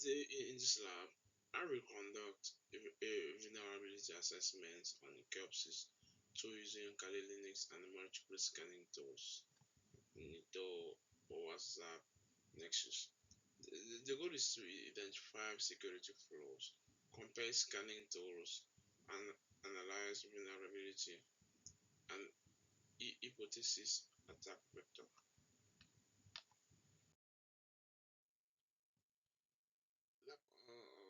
In this lab, I will conduct a vulnerability assessment on corpses through using Kali Linux and multiple scanning tools, Nito, WhatsApp, Nexus. The goal is to identify security flaws, compare scanning tools, and analyze vulnerability and hypothesis attack vector. Lab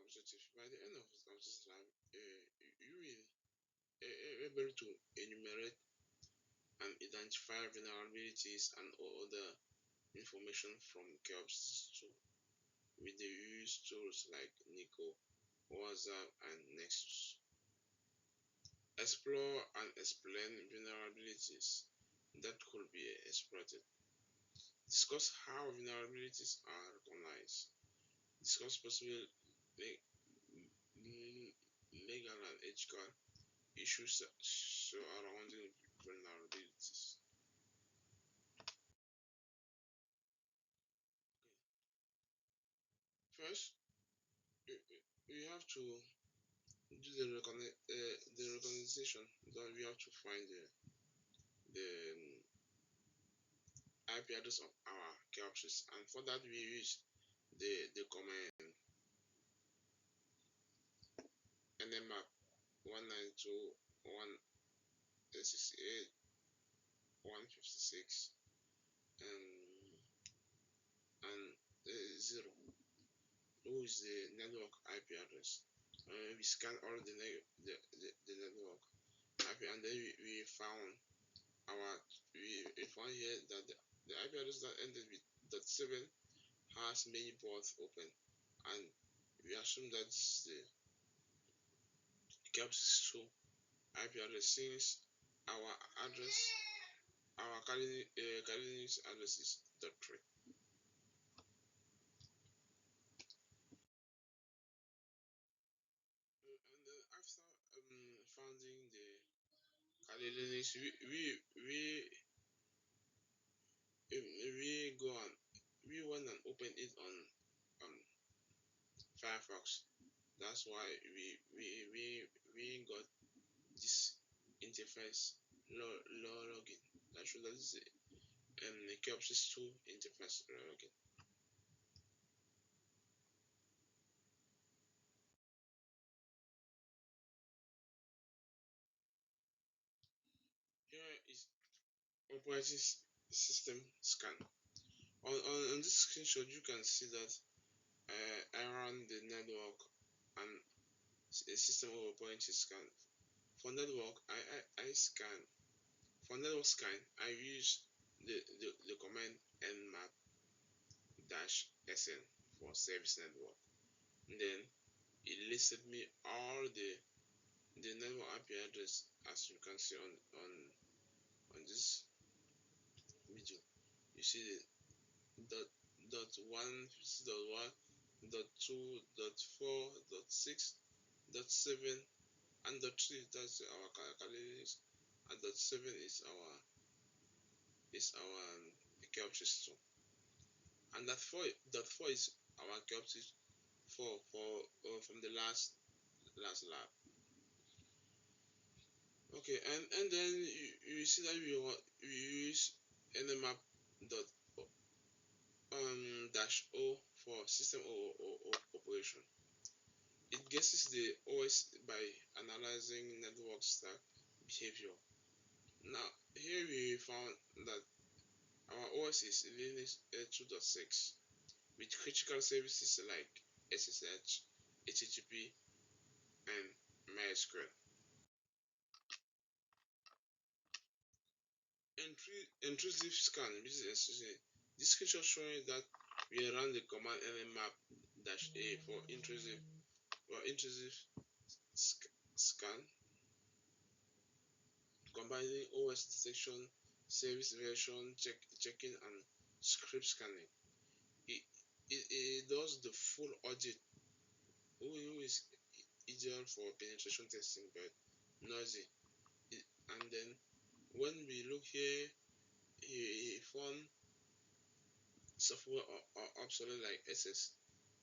objective. By the end of this lab, you will able to enumerate and identify vulnerabilities and other information from KEOPS 2 with the use tools like Nico, WhatsApp, and Nexus. Explore and explain vulnerabilities that could be exploited. Discuss how vulnerabilities are recognized. Discuss possible legal and ethical issues surrounding vulnerabilities. First, you have to do the recognition. Then we have to find the IP address of our captures, and for that we use the command nmap 192.168.156 and 0, who is the network IP address. We scan all the network IP, and then we found our we found here that the IP address that ended with .7 has many ports open, and we assume that this is the CAP62 IP address since our address, our Kali address is .3. And then after founding the Kali Linux, we go and we went and open it on um, Firefox. That's why we got this interface login. That shows that this is the Kiops 2 interface login. Here is operating system scan. On this screenshot, you can see that I run the network and a system of operating scan. For network, I scan. For network scan, I use the command nmap -sn for service network. And then it listed me all the network IP address, as you can see on this video. You see the .1, .1, .2, .4, .6, .7, and .3. That's our calculations, and .7 is our capture system, and .4 is our capture for from the last lab. Okay, and then you see that we use nmap dot dash o for system operation. It guesses the OS by analyzing network stack behavior. Now here we found that our OS is Linux 2.6 with critical services like SSH, HTTP, and MySQL. Intrusive scan. This screenshot showing that we run the command nmap-a for intrusive scan, combining OS detection, service version checking, and script scanning. It does the full audit, who is ideal for penetration testing but noisy. And then when we look here, he found software obsolete like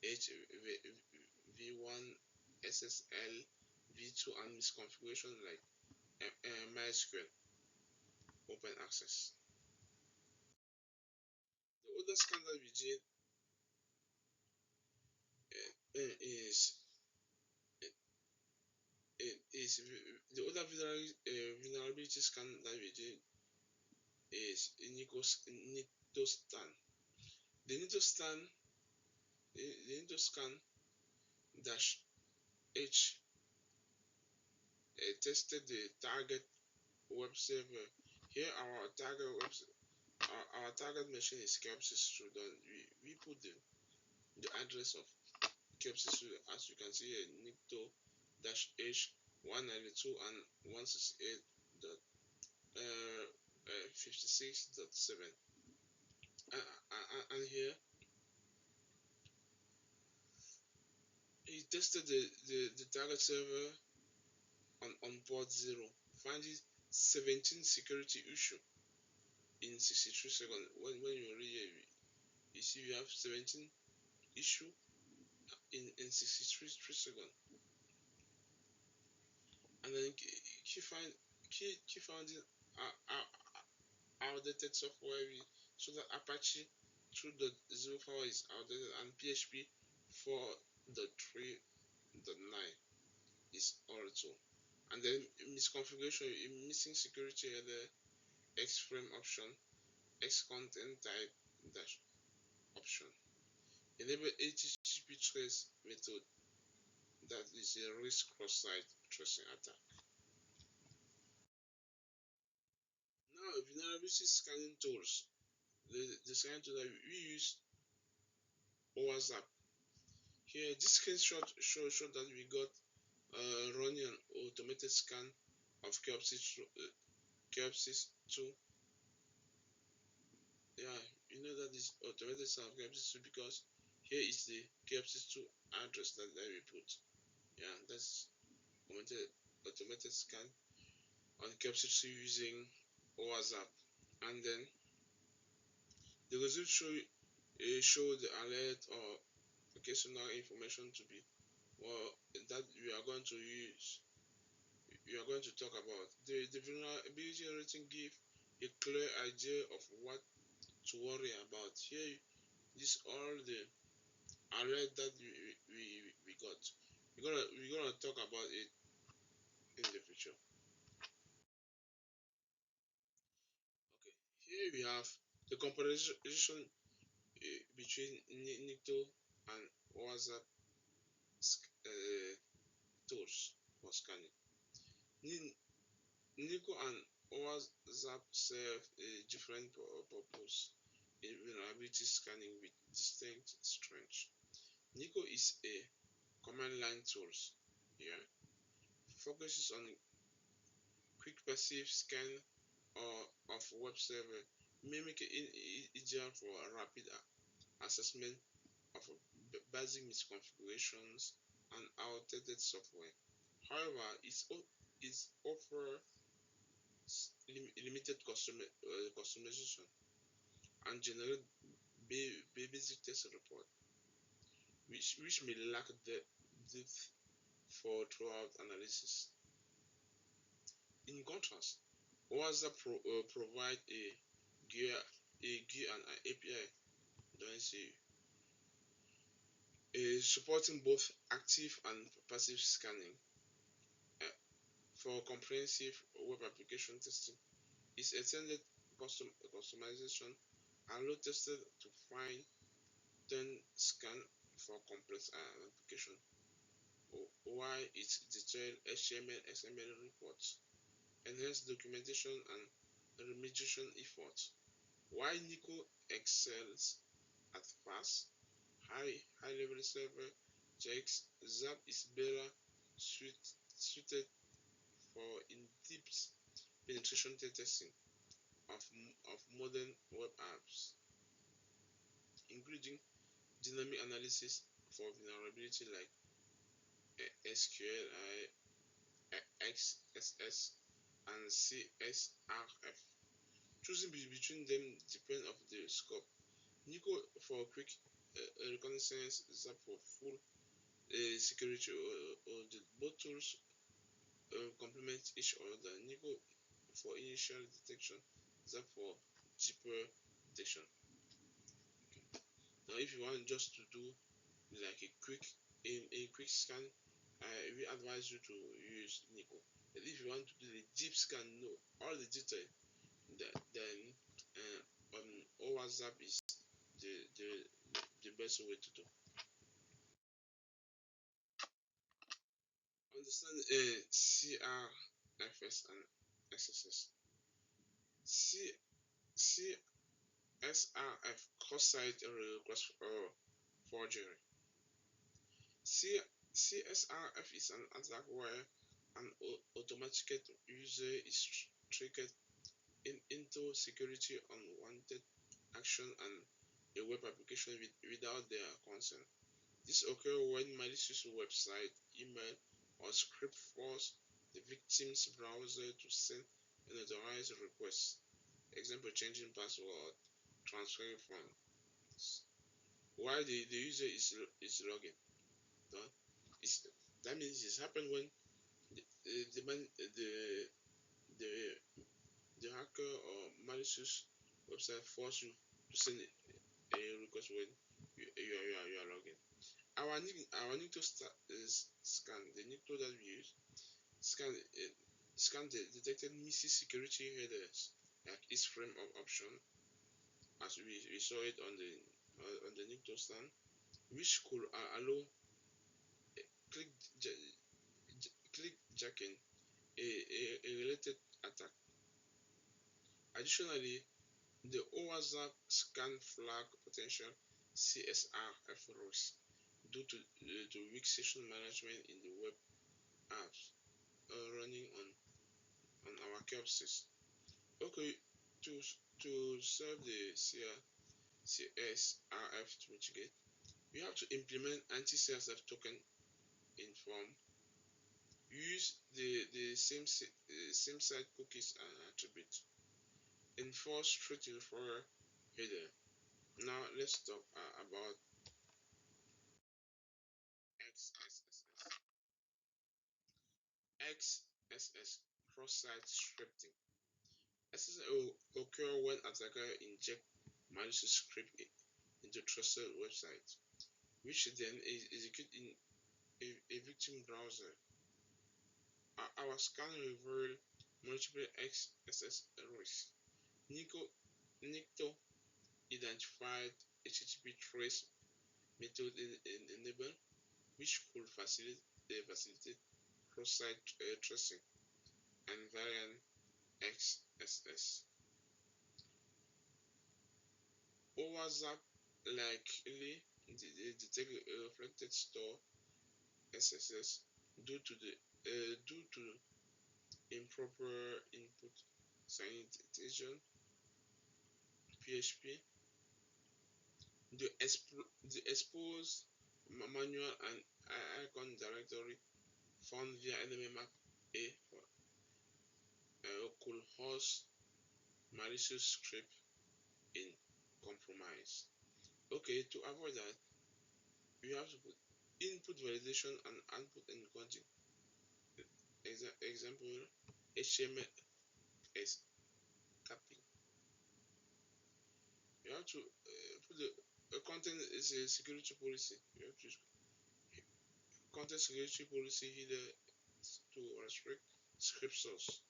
v1, SSL, v2, and misconfiguration like MySQL open access. The other scan that we did is the other vulnerability scan that we did is Nitoscan. The Nitoscan dash H tested the target web server. Here our target machine is Kepsis Sudan. We put the address of Kepsis Sudan as you can see here, Nito dash H 192 and 168 dot 56.7 and here he tested the target server on port 0, finding 17 security issue in 63 seconds. When you read here, you see you have 17 issue in 63 seconds. And then key finding outdated software. So that Apache 2.04 is outdated and PHP 4.3.9 is also. And then misconfiguration, missing security header, X-frame option, X content type dash option. Enable HTTP trace method, that is a risk cross-site tracing attack. Now, vulnerability scanning tools. The scanning tool that we use WhatsApp. Here, this screenshot show that we got running an automated scan of Kepsis 2. Yeah, you know that is automated scan of Kepsis 2 because here is the Kepsis 2 address that we put. Yeah, that's automated scan on Kepsis 2 using WhatsApp. And then the result show the alert or occasional information to be that we are going to talk about. The vulnerability rating give a clear idea of what to worry about. Here, this all the alert that we got. We're gonna talk about it in the future. Okay, here we have the comparison between Nito and WhatsApp tools for scanning. Nico and WhatsApp serve a different purpose in vulnerability scanning with distinct strengths. Nico is a command line tools. Yeah, focuses on quick passive scan of web server, making it easier for a rapid assessment of basic misconfigurations and outdated software. However, it offers limited customization and generate basic test report, which may lack depth for throughout analysis. In contrast, WhatsApp provide a GUI and an API, don't see, supporting both active and passive scanning for comprehensive web application testing. Its extended customization allow testers to find then scan for complex application, while its detailed HTML XML reports enhance documentation and remediation efforts. While Nico excels at fast, high level server checks, Zap is better suited for in-depth penetration testing of modern web apps, including dynamic analysis for vulnerability like SQLi, XSS, and CSRF. Choosing between them depends on the scope Nico for quick reconnaissance, Zap for full security, or the both tools complement each other. Nico for initial detection, Zap for deeper detection. Now, if you want just to do like a quick scan, we advise you to use Nico. But if you want to do the deep scan, know all the detail, then WhatsApp is the the the best way to do. Understand CRFS and SSS. C CSRF cross-site request forgery. C CSRF is an attack where an automatic user is tricked into security unwanted action and a web application without their consent. This occurs when malicious website, email, or script force the victim's browser to send unauthorized requests. Example, changing password, transferring funds. While the user is logging. Done. It's, that means it's happened when the man the the hacker or malicious website force you to send a request when you are logging. Our need to start is scan the NICTO that we use. Scan scan the detected missing security headers like each frame of option as we saw it on the NICTO stand, which could allow click click jacking a related attack. Additionally, the OWASP scan flag potential CSRF risk due to weak session management in the web apps running on our CAPSys. Okay, to to serve the CSRF to mitigate, we have to implement anti-CSF token in form, use the same site cookies and attributes, enforce strict referral header. Now let's talk about XSS. XSS cross-site scripting. SSS will occur when attacker inject malicious script into trusted websites, which then is executed in a victim browser. Our scan revealed multiple XSS risks. NICTO identified HTTP trace method enable, which could facilitate cross-site tracing and variant XSS. WhatsApp likely detect reflected store SSS due to improper input sanitation PHP, the expose manual and icon directory found via NMMAP A could host malicious script in compromise. Okay, to avoid that, we have to put input validation and output encoding. Example, HTML capping. You have to put the content is a security policy. You have to use content security policy here to restrict script source.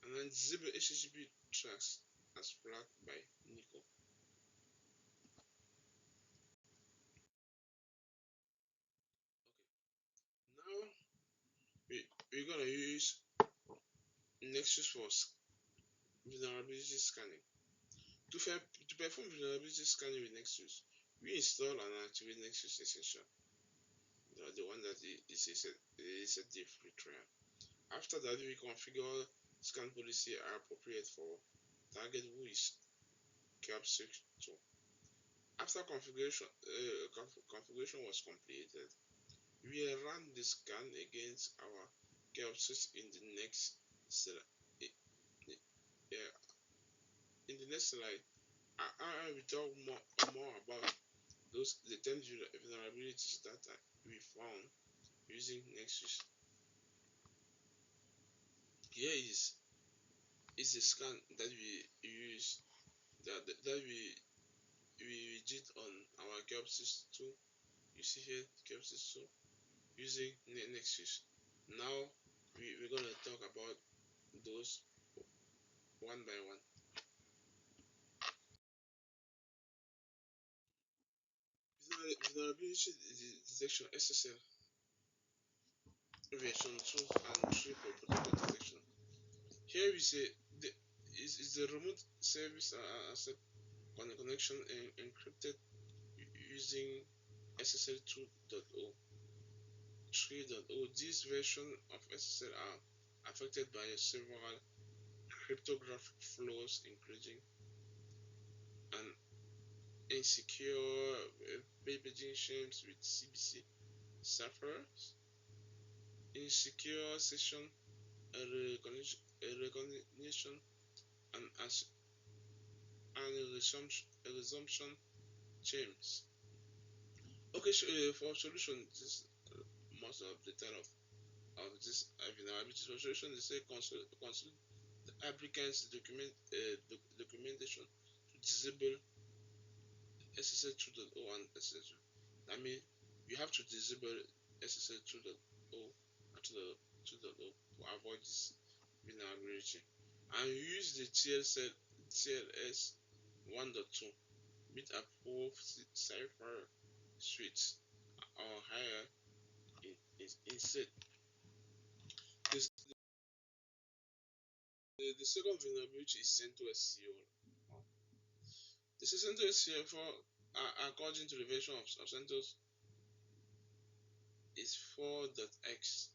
And then disable HTTP tracks as flagged by Nico. Okay. Now we're gonna use Nexus for vulnerability scanning. To perform vulnerability scanning with Nexus, we install and activate Nexus Essential, the one that is a free trial. After that, we configure scan policy are appropriate for target who is CAPSys 2. After configuration was completed, we run the scan against our CAPSys in the next slide. In the next slide, I will talk more about those the 10 vulnerabilities that we found using Nexus. Here is a scan that we use that we did on our Kelpsys 2. You see here Kelpsys 2 using Nexus. Now we're gonna talk about those one by one. Vulnerability detection SSL version 2 and 3 for protocol detection. Here we say is the remote service accept connection encrypted using SSL 2.0, 3.0. This version of SSL are affected by several cryptographic flaws, including an insecure packaging schemes with CBC ciphers, insecure session recognition, and resumption chains. Okay, so, for solution, this most of the time of this vulnerability solution, they say consult the applicant's documentation to disable SSL 2.0 and SSL 2. I mean, you have to disable SSL 2.0 and 2.0 to avoid this vulnerability, and use the TLS 1.2 with approved cipher suites or higher instead. This, the second vulnerability is CentOS CL. The CentOS CL4, according to the version of CentOS, is 4.x.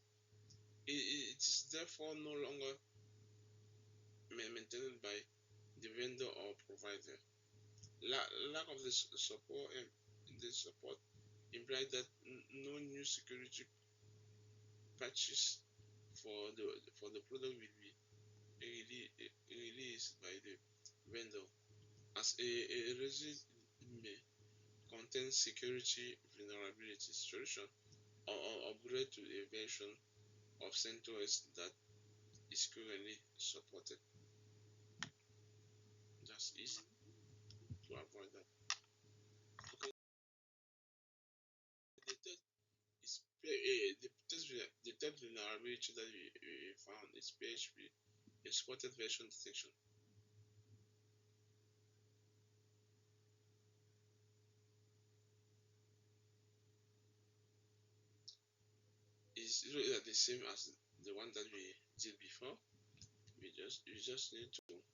It is therefore no longer maintained by the vendor or provider. Lack of the support implies that no new security patches for the product will be released by the vendor. As a result, it may contain security vulnerabilities solution or upgrade to a version of CentOS that is currently supported. That's easy to avoid that. Okay, the third is the third vulnerability that we found is PHP exported version detection. Is really the same as the one that we did before. You just need to perform it.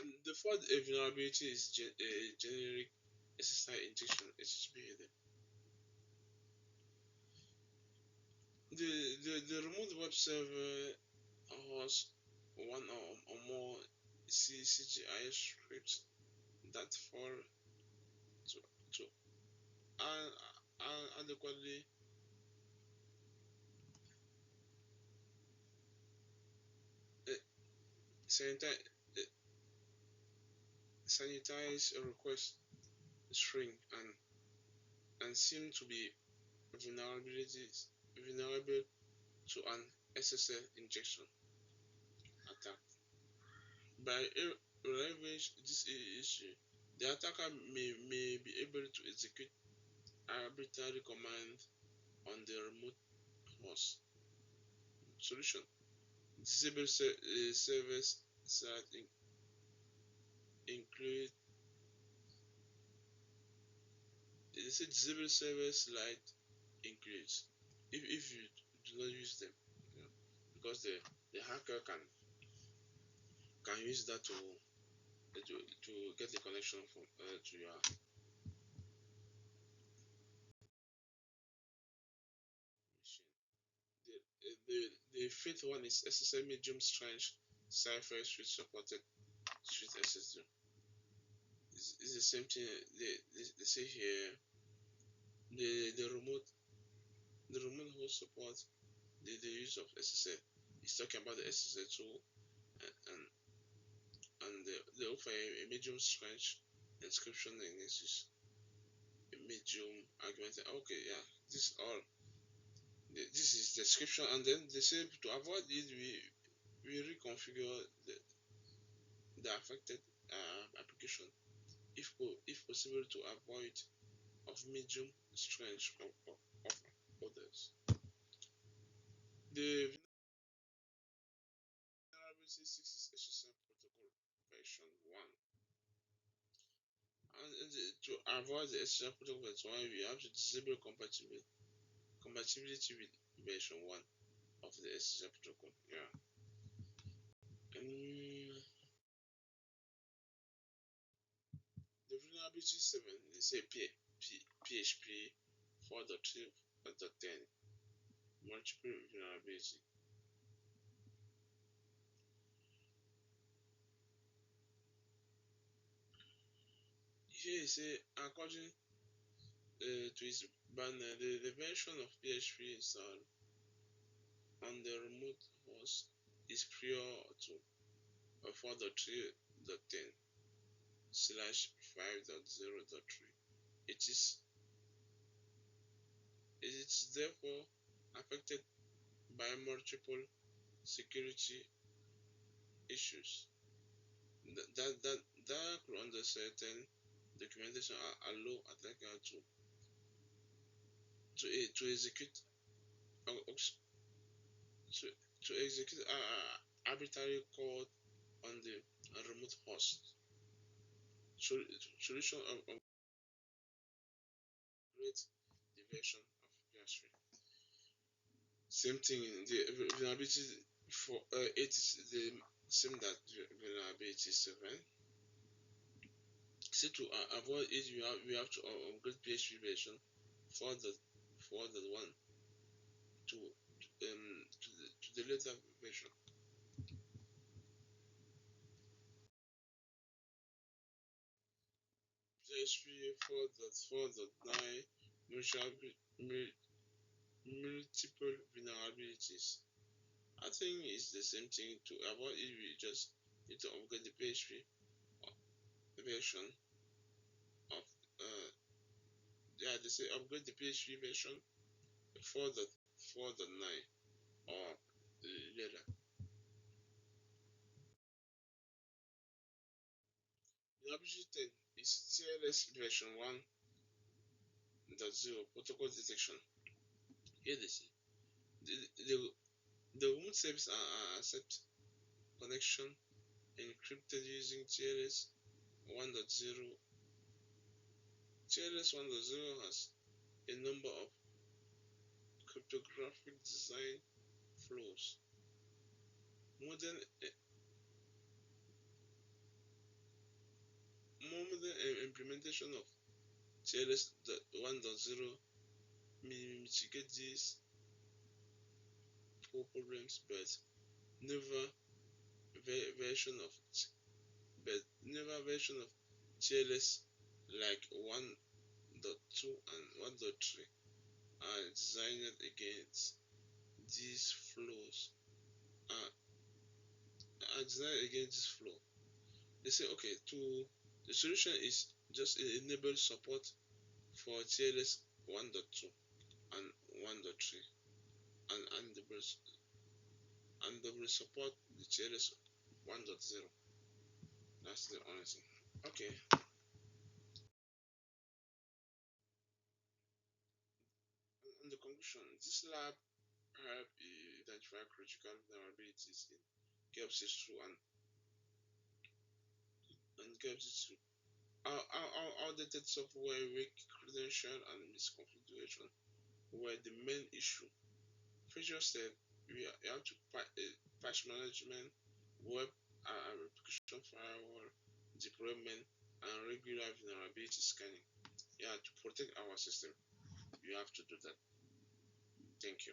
And the fourth vulnerability is generic SSI injection (HTTP header). The remote web server hosts one or more CGI scripts that fall to adequately uh, sanitize, sanitize a request string and seem to be vulnerable to an SSL injection attack. By leverage this issue, the attacker may be able to execute arbitrary command on the remote host. Solution: disable servers that include disable servers like includes if you do not use them, you know, because the hacker can use that to get the connection from to your machine. The fifth one is SSL medium strength cipher switch supported switch SSL. It's the same thing they say here. The remote host support the use of SSL. It's talking about the SSL tool and they offer a medium strength encryption techniques, a medium argument. Okay, yeah, this all this is description, and then they say to avoid it, we reconfigure the affected application if possible to avoid of medium strength of others. The vulnerability 6 is SSL protocol version 1. And to avoid the SSL protocol version 1, we have to disable compatibility with version 1 of the SSL protocol. Yeah. The vulnerability 7 is a PHP 4.3.10 multiple vulnerability. Here you say according to its banner, the version of PHP installed on the remote host is prior to 4.3.10 slash 5.0.3. It is therefore affected by multiple security issues that under certain documentation allow attacker to execute to, to execute arbitrary code on the remote host. So, solution of upgrade the version of PHP. Same thing. The vulnerability for 8 is the same that vulnerability 7. See, to avoid it, we have to upgrade PHP version 4.1 to the later version. PHP 4.4.9 multiple vulnerabilities. I think it's the same thing. To avoid it, we just need to upgrade the PHP version of they say upgrade the PHP version 4.4.9 or later. Vulnerability 10 is TLS version 1.0 protocol detection. Here they say the remote service accept connection encrypted using TLS 1.0. TLS 1.0 has a number of cryptographic design flaws. Modern implementation of TLS 1.0 mitigate these problems, but never version of TLS like 1.2 and 1.3 are designed against these flaws. Are designed against this flaw. They say okay, the solution is just enable support for TLS 1.2 and 1.3 and they will support the TLS 1.0. That's the only thing. Okay. In the conclusion, this lab help identify critical vulnerabilities in KEP62 and KEP62. Outdated software, weak credential, and misconfiguration were the main issue. Feature said we have to patch management, web application firewall, deployment, and regular vulnerability scanning. Yeah, to protect our system, you have to do that. Thank you.